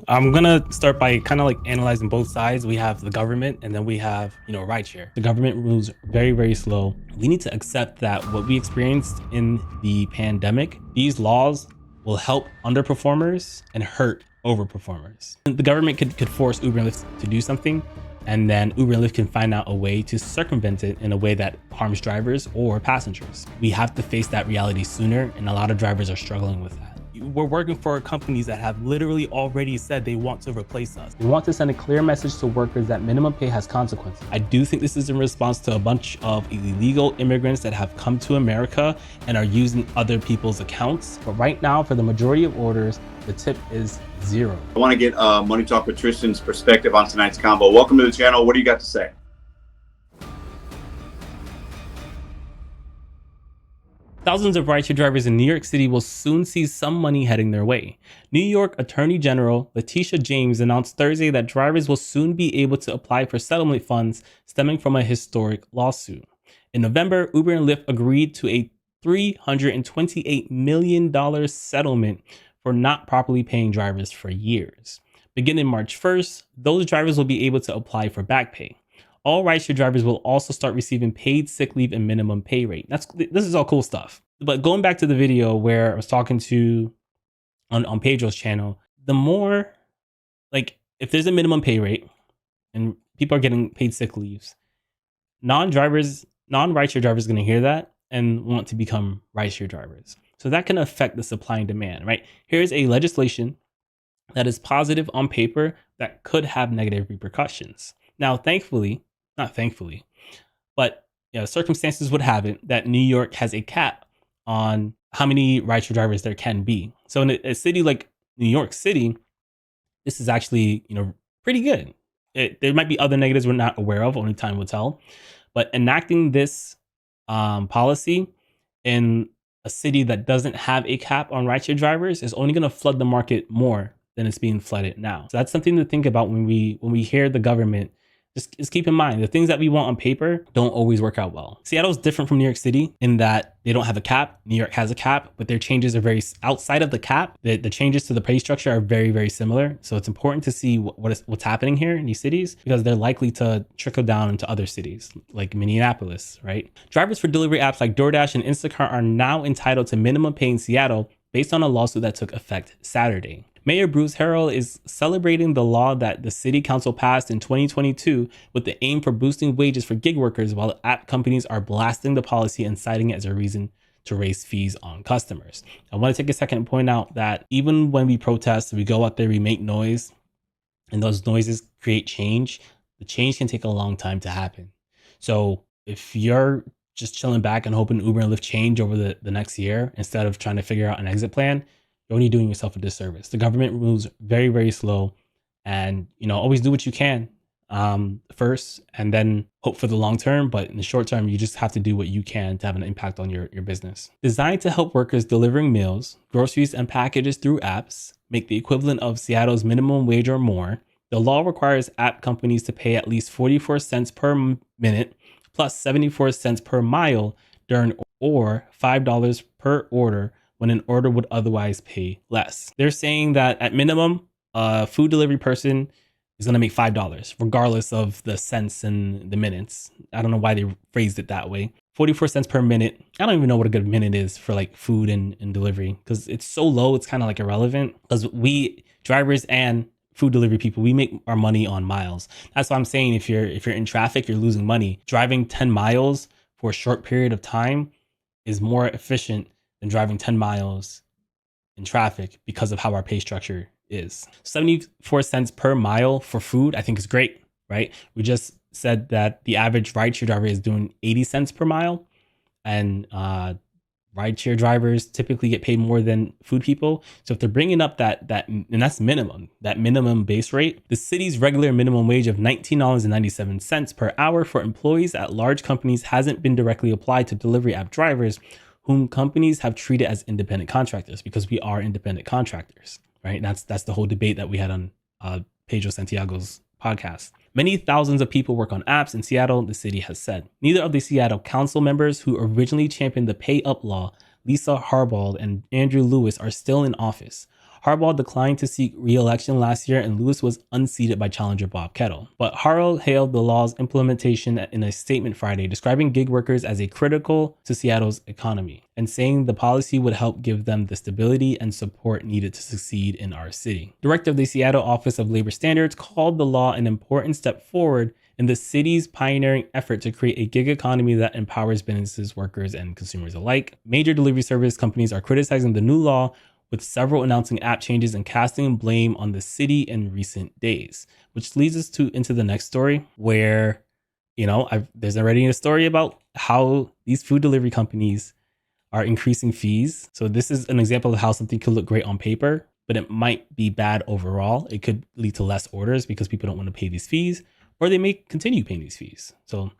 I'm gonna start by kind of like analyzing both sides. We have the government and then we have, rideshare. The government moves very, very slow. We need to accept that what we experienced in the pandemic, these laws will help underperformers and hurt overperformers. The government could force Uber and Lyft to do something, and then Uber and Lyft can find out a way to circumvent it in a way that harms drivers or passengers. We have to face that reality sooner, and a lot of drivers are struggling with that. We're working for companies that have literally already said they want to replace us. They want to send a clear message to workers that minimum pay has consequences. I do think this is in response to a bunch of illegal immigrants that have come to America and are using other people's accounts. But right now, for the majority of orders, the tip is 0. I want to get Money Talk with Tristan's perspective on tonight's combo. Welcome to the channel. What do you got to say? Thousands of rideshare drivers in New York City will soon see some money heading their way. New York Attorney General Letitia James announced Thursday that drivers will soon be able to apply for settlement funds stemming from a historic lawsuit. In November, Uber and Lyft agreed to a $328 million settlement for not properly paying drivers for years. Beginning March 1st, those drivers will be able to apply for back pay. All rideshare drivers will also start receiving paid sick leave and minimum pay rate. This is all cool stuff. But going back to the video where I was talking to on Pedro's channel, the more, like, if there's a minimum pay rate and people are getting paid sick leaves, non-rideshare drivers are going to hear that and want to become rideshare drivers. So that can affect the supply and demand, right? Here's a legislation that is positive on paper that could have negative repercussions. Now, not thankfully, but circumstances would have it that New York has a cap on how many rideshare drivers there can be. So in a city like New York City, this is actually, pretty good. There might be other negatives we're not aware of, only time will tell. But enacting this policy in a city that doesn't have a cap on rideshare drivers is only going to flood the market more than it's being flooded now. So that's something to think about when we hear the government. Just keep in mind, the things that we want on paper don't always work out well. Seattle's different from New York City in that they don't have a cap. New York has a cap, but their changes are very outside of the cap. The changes to the pay structure are very, very similar. So it's important to see what's happening here in these cities because they're likely to trickle down into other cities like Minneapolis, right? Drivers for delivery apps like DoorDash and Instacart are now entitled to minimum pay in Seattle based on a lawsuit that took effect Saturday. Mayor Bruce Harrell is celebrating the law that the city council passed in 2022 with the aim for boosting wages for gig workers, while app companies are blasting the policy and citing it as a reason to raise fees on customers. I want to take a second and point out that even when we protest, we go out there, we make noise, and those noises create change. The change can take a long time to happen. So if you're just chilling back and hoping Uber and Lyft change over the next year instead of trying to figure out an exit plan, you're only doing yourself a disservice. The government moves very, very slow, and always do what you can first and then hope for the long term. But in the short term, you just have to do what you can to have an impact on your business. Designed to help workers delivering meals, groceries, and packages through apps make the equivalent of Seattle's minimum wage or more, the law requires app companies to pay at least 44 cents per minute plus 74 cents per mile during or $5 per order when an order would otherwise pay less. They're saying that at minimum, a food delivery person is going to make $5 regardless of the cents and the minutes. I don't know why they phrased it that way. 44 cents per minute. I don't even know what a good minute is for like food and delivery because it's so low. It's kind of like irrelevant because we drivers and food delivery people, we make our money on miles. That's what I'm saying. If you're in traffic, you're losing money. Driving 10 miles for a short period of time is more efficient than driving 10 miles in traffic because of how our pay structure is. 74 cents per mile for food, I think is great, right? We just said that the average rideshare driver is doing 80 cents per mile, and rideshare drivers typically get paid more than food people. So if they're bringing up that and that's minimum base rate, the city's regular minimum wage of $19.97 per hour for employees at large companies hasn't been directly applied to delivery app drivers, whom companies have treated as independent contractors because we are independent contractors, right? And that's the whole debate that we had on Pedro Santiago's podcast. Many thousands of people work on apps in Seattle, the city has said. Neither of the Seattle council members who originally championed the pay up law, Lisa Harbaugh and Andrew Lewis, are still in office. Harbaugh declined to seek re-election last year, and Lewis was unseated by challenger Bob Kettle. But Harrell hailed the law's implementation in a statement Friday, describing gig workers as a critical to Seattle's economy and saying the policy would help give them the stability and support needed to succeed in our city. Director of the Seattle Office of Labor Standards called the law an important step forward in the city's pioneering effort to create a gig economy that empowers businesses, workers, and consumers alike. Major delivery service companies are criticizing the new law, with several announcing app changes and casting blame on the city in recent days, which leads us into the next story where, there's already a story about how these food delivery companies are increasing fees. So this is an example of how something could look great on paper, but it might be bad overall. It could lead to less orders because people don't want to pay these fees, or they may continue paying these fees. So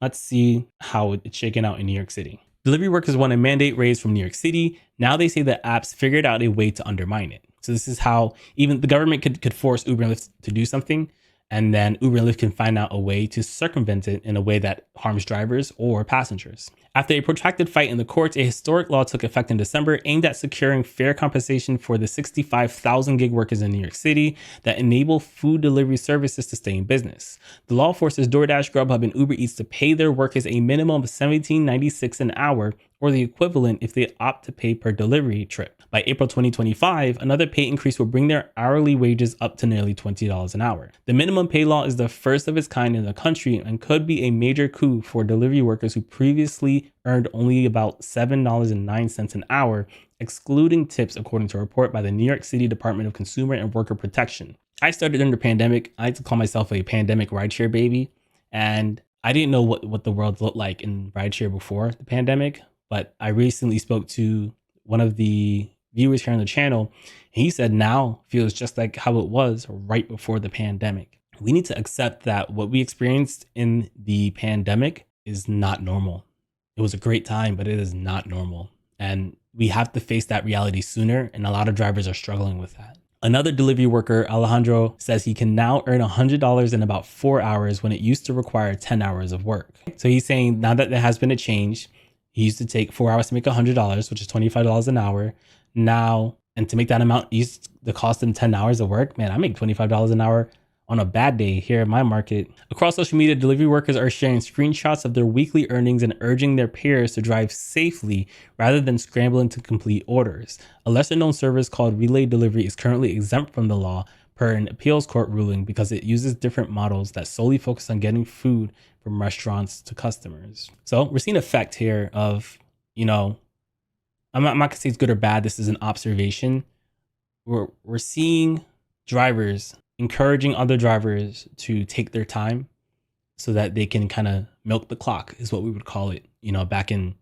let's see how it's shaken out in New York City. Delivery workers want a mandate raise from New York City. Now they say that apps figured out a way to undermine it. So this is how even the government could force Uber and Lyft to do something, and then Uber and Lyft can find out a way to circumvent it in a way that harms drivers or passengers. After a protracted fight in the courts, a historic law took effect in December aimed at securing fair compensation for the 65,000 gig workers in New York City that enable food delivery services to stay in business. The law forces DoorDash, Grubhub, and Uber Eats to pay their workers a minimum of $17.96 an hour, or the equivalent if they opt to pay per delivery trip. By April 2025, another pay increase will bring their hourly wages up to nearly $20 an hour. The minimum pay law is the first of its kind in the country and could be a major coup for delivery workers who previously earned only about $7.09 an hour, excluding tips, according to a report by the New York City Department of Consumer and Worker Protection. I started during the pandemic. I like to call myself a pandemic rideshare baby, and I didn't know what the world looked like in rideshare before the pandemic. But I recently spoke to one of the viewers here on the channel, and he said now feels just like how it was right before the pandemic. We need to accept that what we experienced in the pandemic is not normal. It was a great time, but it is not normal. And we have to face that reality sooner, and a lot of drivers are struggling with that. Another delivery worker, Alejandro, says he can now earn $100 in about 4 hours when it used to require 10 hours of work. So he's saying now that there has been a change, he used to take 4 hours to make $100, which is $25 an hour. Now, and to make that amount used to cost him 10 hours of work, man, I make $25 an hour on a bad day here in my market. Across social media, delivery workers are sharing screenshots of their weekly earnings and urging their peers to drive safely rather than scrambling to complete orders. A lesser known service called Relay Delivery is currently exempt from the law per an appeals court ruling because it uses different models that solely focus on getting food from restaurants to customers. So we're seeing an effect here of, I'm not gonna say it's good or bad. This is an observation. We're seeing drivers encouraging other drivers to take their time so that they can kind of milk the clock is what we would call it, back in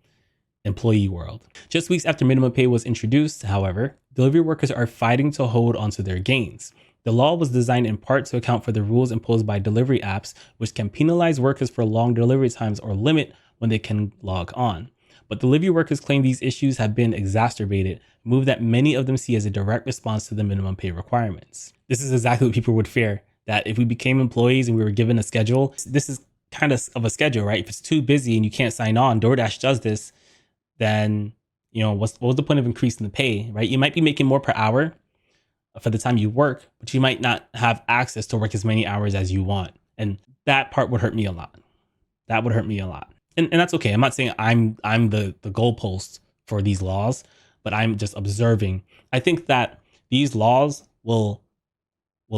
employee world. Just weeks after minimum pay was introduced, however, delivery workers are fighting to hold onto their gains. The law was designed in part to account for the rules imposed by delivery apps, which can penalize workers for long delivery times or limit when they can log on. But delivery workers claim these issues have been exacerbated, a move that many of them see as a direct response to the minimum pay requirements. This is exactly what people would fear, that if we became employees and we were given a schedule, this is kind of a schedule, right? If it's too busy and you can't sign on, DoorDash does this, then, what's the point of increasing the pay, right? You might be making more per hour for the time you work, but you might not have access to work as many hours as you want. And that part would hurt me a lot. That would hurt me a lot. And that's okay. I'm not saying I'm the goalpost for these laws, but I'm just observing. I think that these laws will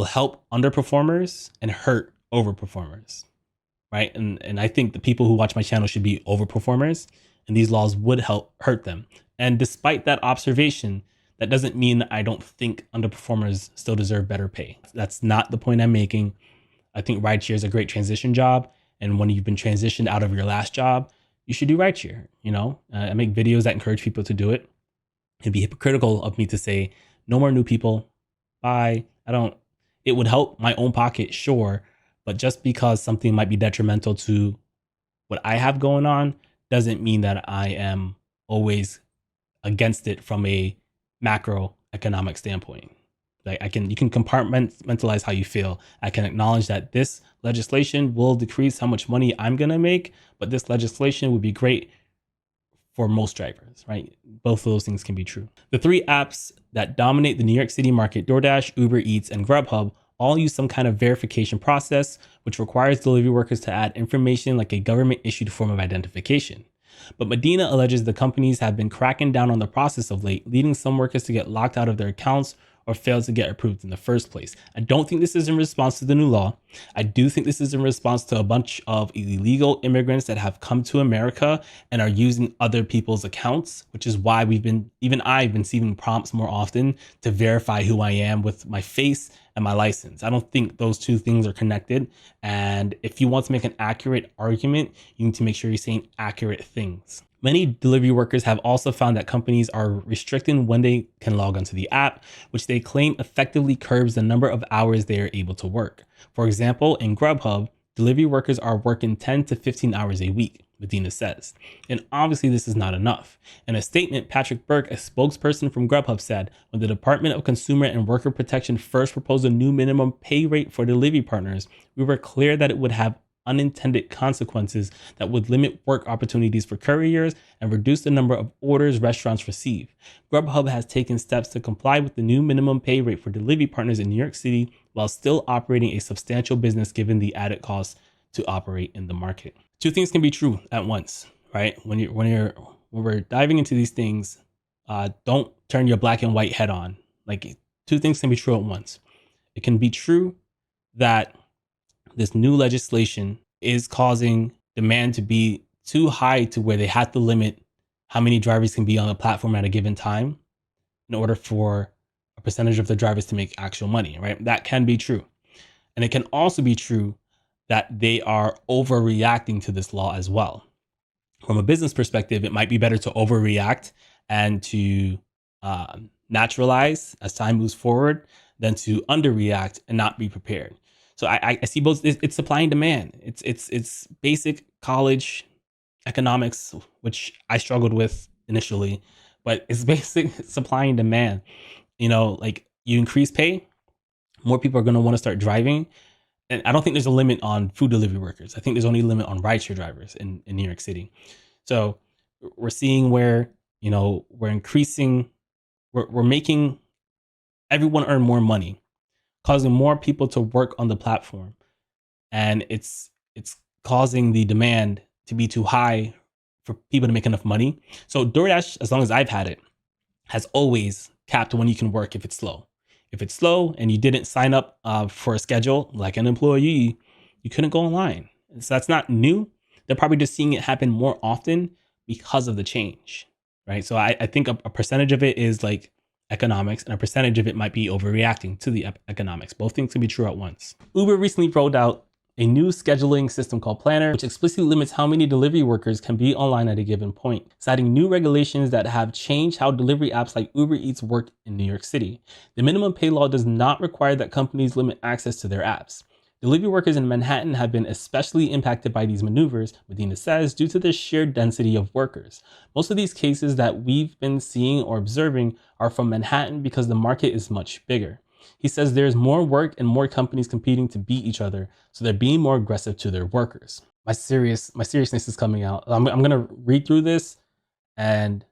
help underperformers and hurt overperformers, right? And I think the people who watch my channel should be overperformers, and these laws would help hurt them. And despite that observation, that doesn't mean that I don't think underperformers still deserve better pay. That's not the point I'm making. I think rideshare is a great transition job. And when you've been transitioned out of your last job, you should do rideshare. I make videos that encourage people to do it. It'd be hypocritical of me to say, no more new people. Bye. It would help my own pocket, sure. But just because something might be detrimental to what I have going on doesn't mean that I am always against it from a macroeconomic standpoint. Like you can compartmentalize how you feel. I can acknowledge that this legislation will decrease how much money I'm going to make, but this legislation would be great for most drivers, right? Both of those things can be true. The three apps that dominate the New York City market, DoorDash, Uber Eats, and Grubhub, all use some kind of verification process, which requires delivery workers to add information like a government issued form of identification. But Medina alleges the companies have been cracking down on the process of late, leading some workers to get locked out of their accounts or fail to get approved in the first place. I don't think this is in response to the new law. I do think this is in response to a bunch of illegal immigrants that have come to America and are using other people's accounts, which is why I've been receiving prompts more often to verify who I am with my face and my license. I don't think those two things are connected. And if you want to make an accurate argument, you need to make sure you're saying accurate things. Many delivery workers have also found that companies are restricting when they can log onto the app, which they claim effectively curbs the number of hours they are able to work. For example, in Grubhub, delivery workers are working 10 to 15 hours a week, Medina says. And obviously this is not enough. In a statement, Patrick Burke, a spokesperson from Grubhub, said, when the Department of Consumer and Worker Protection first proposed a new minimum pay rate for delivery partners, we were clear that it would have unintended consequences that would limit work opportunities for couriers and reduce the number of orders restaurants receive. Grubhub has taken steps to comply with the new minimum pay rate for delivery partners in New York City while still operating a substantial business given the added costs to operate in the market. Two things can be true at once, right? When we're diving into these things, don't turn your black and white head on. Like, two things can be true at once. It can be true that this new legislation is causing demand to be too high to where they have to limit how many drivers can be on the platform at a given time in order for a percentage of the drivers to make actual money, right? That can be true. And it can also be true that they are overreacting to this law as well. From a business perspective, it might be better to overreact and to naturalize as time moves forward than to underreact and not be prepared. So I see both. It's supply and demand. It's basic college economics, which I struggled with initially, but it's basic supply and demand. You know, like, you increase pay, more people are going to want to start driving. And I don't think there's a limit on food delivery workers. I think there's only a limit on rideshare drivers in New York City. So we're seeing where, you know, we're making everyone earn more money, causing more people to work on the platform. And it's causing the demand to be too high for people to make enough money. So DoorDash, as long as I've had it, has always capped when you can work if it's slow. If it's slow and you didn't sign up for a schedule like an employee, you couldn't go online. So that's not new. They're probably just seeing it happen more often because of the change, right? So I think a percentage of it is like economics, and a percentage of it might be overreacting to the economics. Both things can be true at once. Uber recently rolled out a new scheduling system called Planner, which explicitly limits how many delivery workers can be online at a given point, citing new regulations that have changed how delivery apps like Uber Eats work in New York City. The minimum pay law does not require that companies limit access to their apps. Delivery workers in Manhattan have been especially impacted by these maneuvers, Medina says, due to the sheer density of workers. Most of these cases that we've been seeing or observing are from Manhattan because the market is much bigger. He says there's more work and more companies competing to beat each other, so they're being more aggressive to their workers. My seriousness is coming out. I'm gonna read through this, and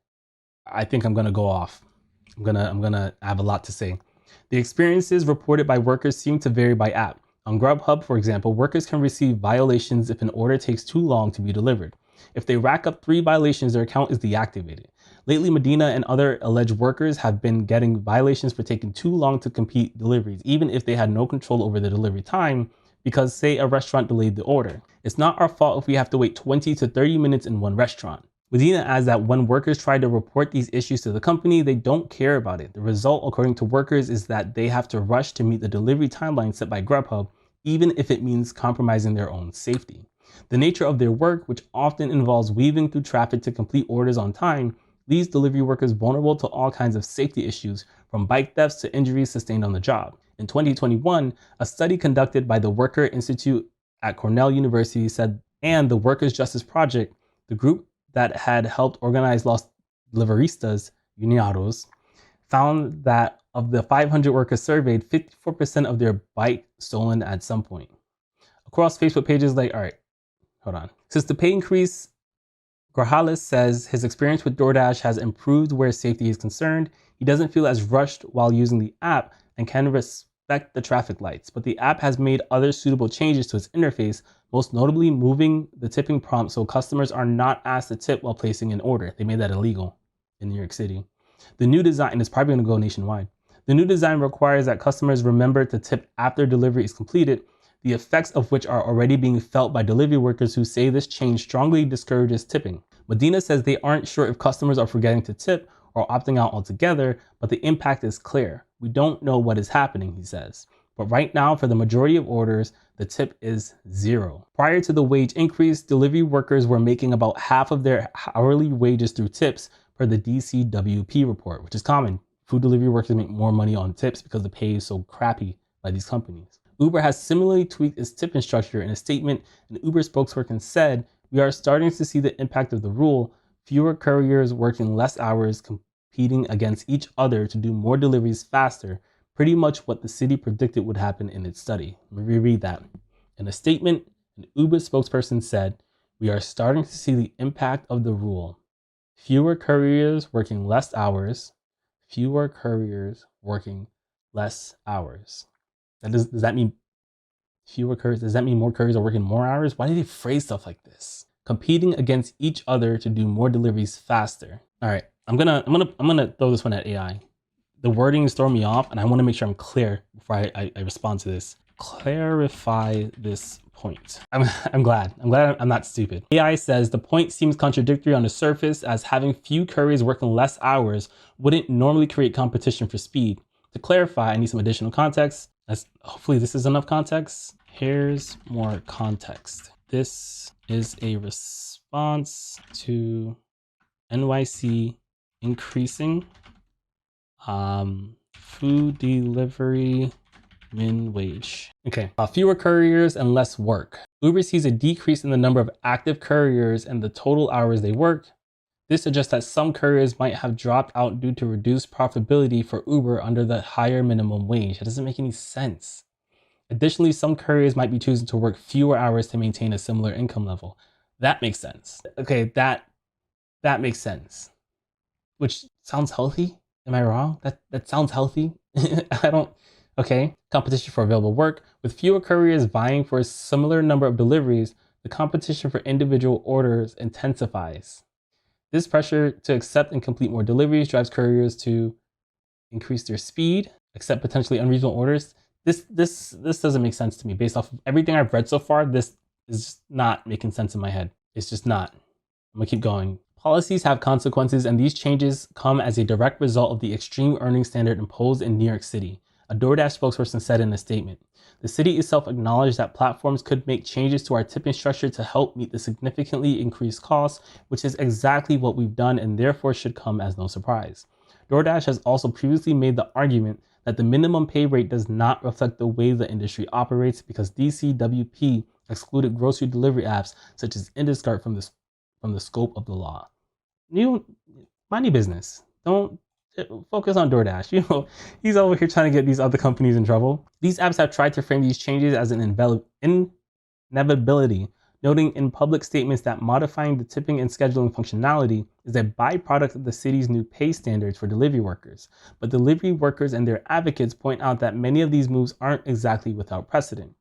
I think I'm gonna go off. I'm gonna have a lot to say. The experiences reported by workers seem to vary by app. On Grubhub, for example, workers can receive violations if an order takes too long to be delivered. If they rack up 3 violations, their account is deactivated. Lately, Medina and other alleged workers have been getting violations for taking too long to complete deliveries, even if they had no control over the delivery time, because, say, a restaurant delayed the order. It's not our fault if we have to wait 20 to 30 minutes in one restaurant. Medina adds that when workers try to report these issues to the company, they don't care about it. The result, according to workers, is that they have to rush to meet the delivery timeline set by Grubhub, even if it means compromising their own safety. The nature of their work, which often involves weaving through traffic to complete orders on time, leaves delivery workers vulnerable to all kinds of safety issues, from bike thefts to injuries sustained on the job. In 2021, a study conducted by the Worker Institute at Cornell University said, and the Workers' Justice Project, the group that had helped organize Los Deliveristas Unidos, found that of the 500 workers surveyed, 54% of their bike stolen at some point. Across Facebook pages, like, all right, hold on. Since the pay increase Grajales says his experience with DoorDash has improved where safety is concerned. He doesn't feel as rushed while using the app and can respect the traffic lights, but the app has made other suitable changes to its interface, most notably moving the tipping prompt so customers are not asked to tip while placing an order. They made that illegal in New York City. The new design is probably going to go nationwide. The new design requires that customers remember to tip after delivery is completed, the effects of which are already being felt by delivery workers who say this change strongly discourages tipping. Medina says they aren't sure if customers are forgetting to tip or opting out altogether, but the impact is clear. We don't know what is happening, he says. But right now, for the majority of orders, the tip is 0. Prior to the wage increase, delivery workers were making about half of their hourly wages through tips per the DCWP report, which is common. Food delivery workers make more money on tips because the pay is so crappy by these companies. Uber has similarly tweaked its tipping structure. In a statement, an Uber spokesperson said, "We are starting to see the impact of the rule. Fewer couriers working less hours, competing against each other to do more deliveries faster, pretty much what the city predicted would happen in its study." Let me reread that. In a statement, an Uber spokesperson said, "We are starting to see the impact of the rule. Fewer couriers working less hours, fewer couriers working less hours." Does that mean fewer couriers? Does that mean more couriers are working more hours? Why did they phrase stuff like this? Competing against each other to do more deliveries faster. All right, I'm gonna throw this one at AI. The wording is throwing me off, and I want to make sure I'm clear before I respond to this. Clarify this point. I'm glad I'm not stupid. AI says the point seems contradictory on the surface, as having few couriers working less hours wouldn't normally create competition for speed. To clarify, I need some additional context. Hopefully this is enough context. Here's more context. This is a response to NYC increasing food delivery min wage. Okay, fewer couriers and less work. Uber sees a decrease in the number of active couriers and the total hours they work. This suggests that some couriers might have dropped out due to reduced profitability for Uber under the higher minimum wage. That doesn't make any sense. Additionally, some couriers might be choosing to work fewer hours to maintain a similar income level. That makes sense. Okay, that makes sense. Which sounds healthy. Am I wrong? That sounds healthy. Okay. Competition for available work. With fewer couriers vying for a similar number of deliveries, the competition for individual orders intensifies. This pressure to accept and complete more deliveries drives couriers to increase their speed, accept potentially unreasonable orders. This doesn't make sense to me. Based off of everything I've read so far, this is just not making sense in my head. It's just not. I'm gonna keep going. Policies have consequences, and these changes come as a direct result of the extreme earnings standard imposed in New York City, a DoorDash spokesperson said in a statement. The city itself acknowledged that platforms could make changes to our tipping structure to help meet the significantly increased costs, which is exactly what we've done and therefore should come as no surprise. DoorDash has also previously made the argument that the minimum pay rate does not reflect the way the industry operates because DCWP excluded grocery delivery apps such as Instacart from the scope of the law. You mind your business. Don't focus on DoorDash. He's over here trying to get these other companies in trouble. These apps have tried to frame these changes as an inevitability, noting in public statements that modifying the tipping and scheduling functionality is a byproduct of the city's new pay standards for delivery workers. But delivery workers and their advocates point out that many of these moves aren't exactly without precedent.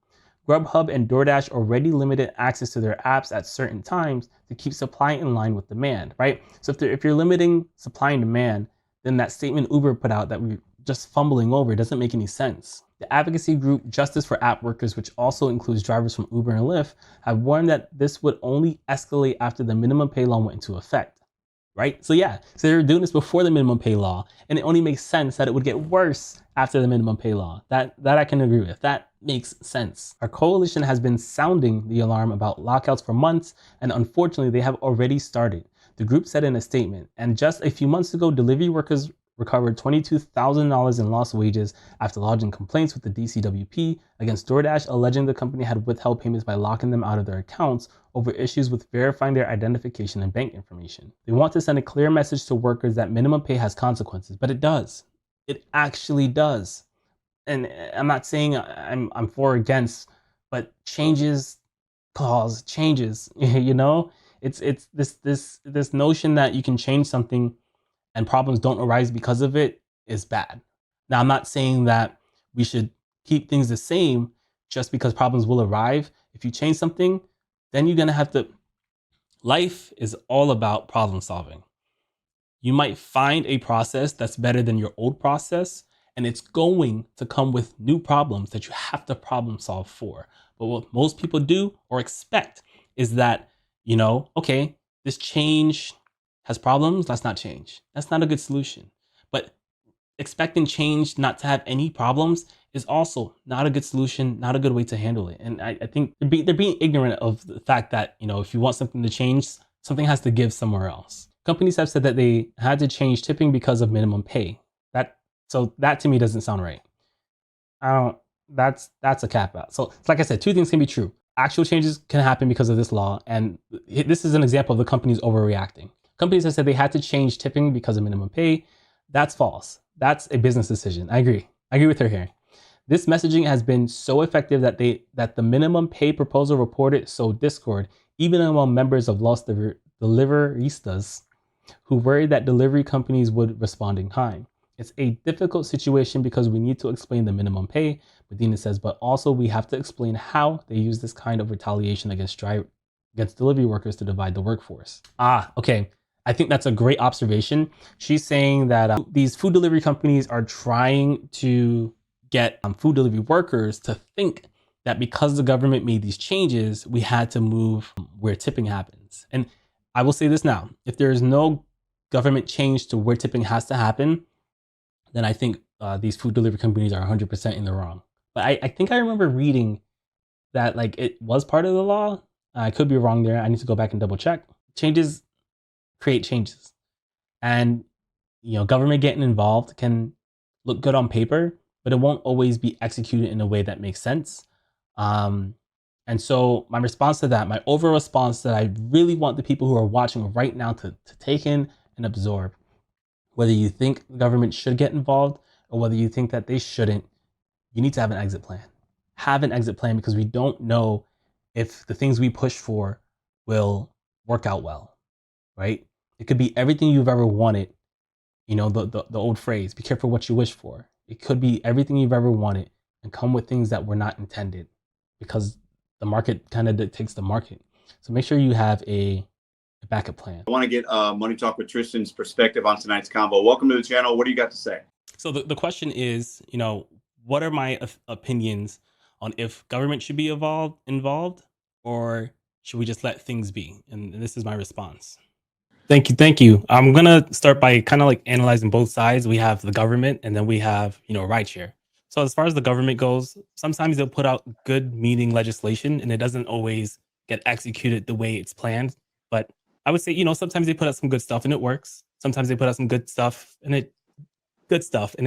Grubhub and DoorDash already limited access to their apps at certain times to keep supply in line with demand, right? So if you're limiting supply and demand, then that statement Uber put out that we're just fumbling over doesn't make any sense. The advocacy group Justice for App Workers, which also includes drivers from Uber and Lyft, have warned that this would only escalate after the minimum pay law went into effect. Right? So they were doing this before the minimum pay law, and it only makes sense that it would get worse after the minimum pay law. That I can agree with. That makes sense. Our coalition has been sounding the alarm about lockouts for months, and unfortunately, they have already started. The group said in a statement, and just a few months ago, delivery workers recovered $22,000 in lost wages after lodging complaints with the DCWP against DoorDash, alleging the company had withheld payments by locking them out of their accounts over issues with verifying their identification and bank information. They want to send a clear message to workers that minimum pay has consequences, but it does. It actually does. And I'm not saying I'm for or against, but changes cause changes, It's this notion that you can change something and problems don't arise because of it is bad. Now, I'm not saying that we should keep things the same just because problems will arrive. If you change something, then you're gonna have to. Life is all about problem solving. You might find a process that's better than your old process, and it's going to come with new problems that you have to problem solve for. But what most people do or expect is that, okay, this change has problems, let's not change. That's not a good solution. But expecting change not to have any problems is also not a good solution, not a good way to handle it. And I think they're being ignorant of the fact that, if you want something to change, something has to give somewhere else. Companies have said that they had to change tipping because of minimum pay. That to me doesn't sound right. I don't. That's a cap out. So like I said, two things can be true. Actual changes can happen because of this law, and this is an example of the companies overreacting. Companies have said they had to change tipping because of minimum pay. That's false. That's a business decision. I agree. I agree with her here. This messaging has been so effective that the minimum pay proposal reported so discord, even among members of Los Deliveristas, who worried that delivery companies would respond in kind. It's a difficult situation because we need to explain the minimum pay, Medina says, but also we have to explain how they use this kind of retaliation against delivery workers to divide the workforce. Okay. I think that's a great observation. She's saying that these food delivery companies are trying to get food delivery workers to think that because the government made these changes, we had to move where tipping happens. And I will say this now, if there is no government change to where tipping has to happen, then I think these food delivery companies are 100% in the wrong. But I think I remember reading that like it was part of the law. I could be wrong there. I need to go back and double check. Changes create changes. And government getting involved can look good on paper, but it won't always be executed in a way that makes sense. And so my response to that, my overall response that I really want the people who are watching right now to take in and absorb, whether you think the government should get involved or whether you think that they shouldn't, you need to have an exit plan. Have an exit plan because we don't know if the things we push for will work out well, right? It could be everything you've ever wanted. The old phrase, be careful what you wish for. It could be everything you've ever wanted and come with things that were not intended because the market kind of dictates the market. So make sure you have a backup plan. I want to get Money Talk with Tristan's perspective on tonight's combo. Welcome to the channel. What do you got to say? So the question is, what are my opinions on if government should be involved or should we just let things be? And this is my response. Thank you. I'm gonna start by kind of like analyzing both sides. We have the government, and then we have rideshare. So as far as the government goes, sometimes they'll put out good meaning legislation, and it doesn't always get executed the way it's planned. But I would say sometimes they put out some good stuff and it works. Sometimes they put out some good stuff and it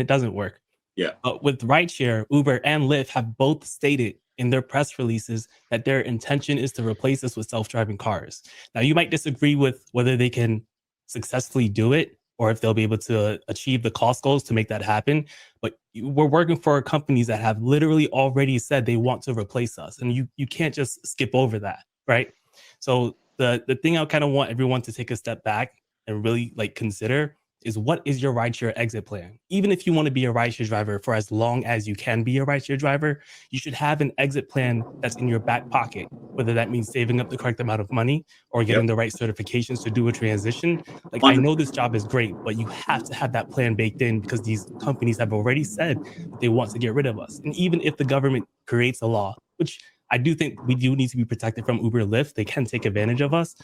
doesn't work. Yeah. But with rideshare, Uber and Lyft have both stated in their press releases that their intention is to replace us with self-driving cars. Now, you might disagree with whether they can successfully do it or if they'll be able to achieve the cost goals to make that happen. But we're working for companies that have literally already said they want to replace us. And you can't just skip over that, right? So the thing I kind of want everyone to take a step back and really consider is, what is your rideshare exit plan? Even if you want to be a rideshare driver for as long as you can be a rideshare driver, you should have an exit plan that's in your back pocket, whether that means saving up the correct amount of money or getting the right certifications to do a transition. I know this job is great, but you have to have that plan baked in because these companies have already said that they want to get rid of us. And even if the government creates a law, which I do think we do need to be protected from Uber Lyft. They can take advantage of us.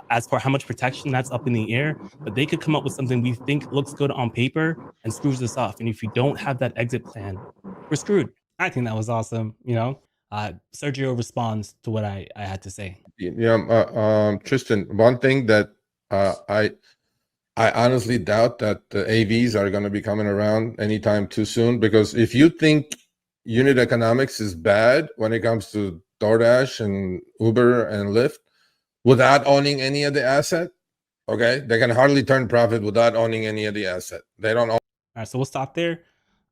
As for how much protection, that's up in the air, but they could come up with something we think looks good on paper and screws us off. And if you don't have that exit plan, we're screwed. I think that was awesome. Sergio responds to what I had to say. Yeah, Tristan, one thing that I honestly doubt that the AVs are going to be coming around anytime too soon, because if you think unit economics is bad when it comes to DoorDash and Uber and Lyft without owning any of the asset, okay, they can hardly turn profit without owning any of the asset. They don't own. All right, so we'll stop there.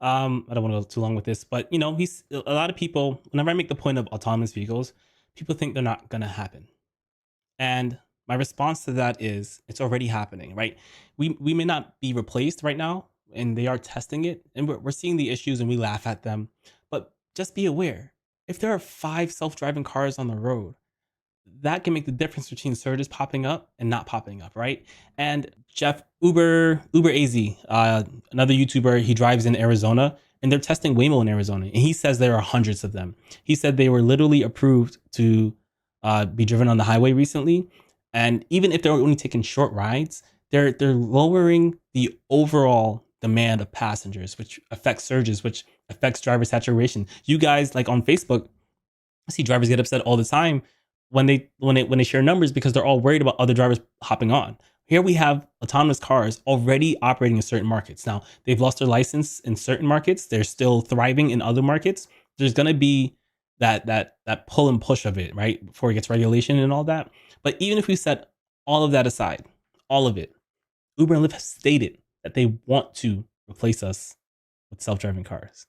I don't want to go too long with this, but he's a lot of people. Whenever I make the point of autonomous vehicles, people think they're not going to happen. And My response to that is it's already happening, right? We may not be replaced right now, and they are testing it, and we're seeing the issues and we laugh at them. But just be aware, if there are 5 self-driving cars on the road, that can make the difference between surges popping up and not popping up, right? And Jeff Uber AZ, another YouTuber, he drives in Arizona, and they're testing Waymo in Arizona, and he says there are hundreds of them. He said they were literally approved to be driven on the highway recently, and even if they're only taking short rides, they're lowering the overall demand of passengers, which affects surges, which affects driver saturation. You guys, like on Facebook, I see drivers get upset all the time when they share numbers because they're all worried about other drivers hopping on. Here we have autonomous cars already operating in certain markets. Now, they've lost their license in certain markets. They're still thriving in other markets. There's going to be that pull and push of it, right? Before it gets regulation and all that. But even if we set all of that aside, all of it, Uber and Lyft have stated that they want to replace us with self-driving cars.